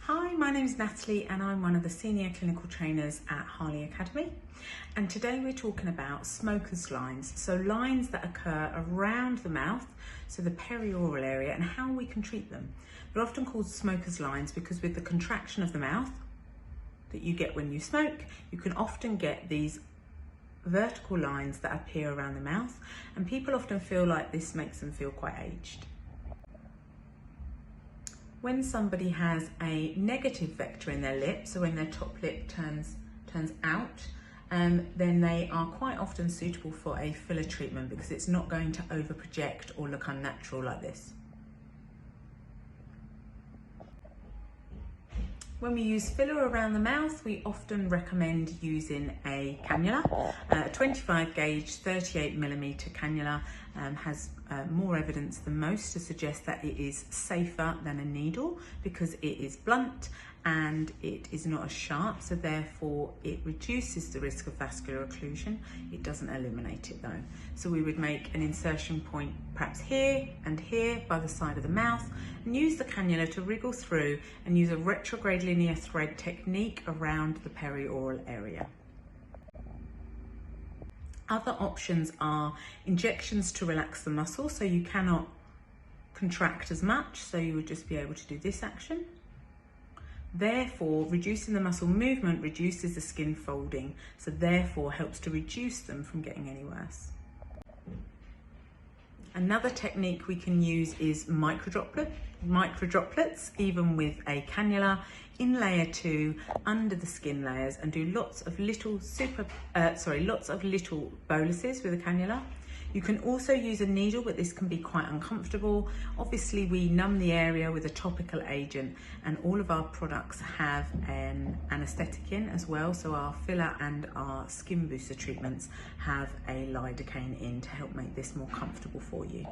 Hi, my name is Natalie and I'm one of the senior clinical trainers at Harley Academy. And today we're talking about smoker's lines, so lines that occur around the mouth, so the perioral area, and how we can treat them. They're often called smoker's lines because with the contraction of the mouth that you get when you smoke, you can often get these vertical lines that appear around the mouth, and people often feel like this makes them feel quite aged. When somebody has a negative vector in their lip, so when their top lip turns out, then they are quite often suitable for a filler treatment because it's not going to over project or look unnatural like this. When we use filler around the mouth, we often recommend using a cannula. A 25 gauge 38mm cannula has more evidence than most to suggest that it is safer than a needle because it is blunt and it is not as sharp, so therefore it reduces the risk of vascular occlusion. It doesn't eliminate it though. So we would make an insertion point perhaps here and here by the side of the mouth and use the cannula to wriggle through and use a retrograde linear thread technique around the perioral area. Other options are injections to relax the muscle, so you cannot contract as much, so you would just be able to do this action. Therefore, reducing the muscle movement reduces the skin folding, so therefore helps to reduce them from getting any worse. Another technique we can use is microdroplets, even with a cannula, in layer 2 under the skin layers, and do lots of little boluses with a cannula. You can also use a needle, but this can be quite uncomfortable. Obviously, we numb the area with a topical agent, and all of our products have an anaesthetic in as well. So our filler and our skin booster treatments have a lidocaine in to help make this more comfortable for you.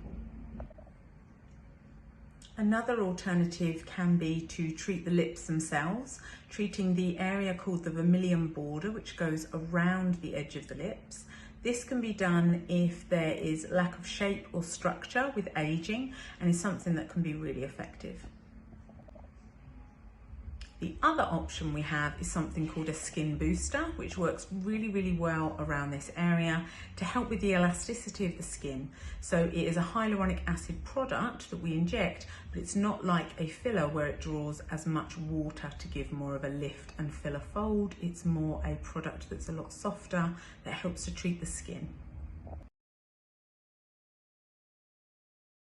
Another alternative can be to treat the lips themselves, treating the area called the vermillion border, which goes around the edge of the lips. This can be done if there is lack of shape or structure with aging, and is something that can be really effective. The other option we have is something called a skin booster, which works really well around this area to help with the elasticity of the skin. So it is a hyaluronic acid product that we inject, but it's not like a filler where it draws as much water to give more of a lift and filler fold. It's more a product that's a lot softer that helps to treat the skin.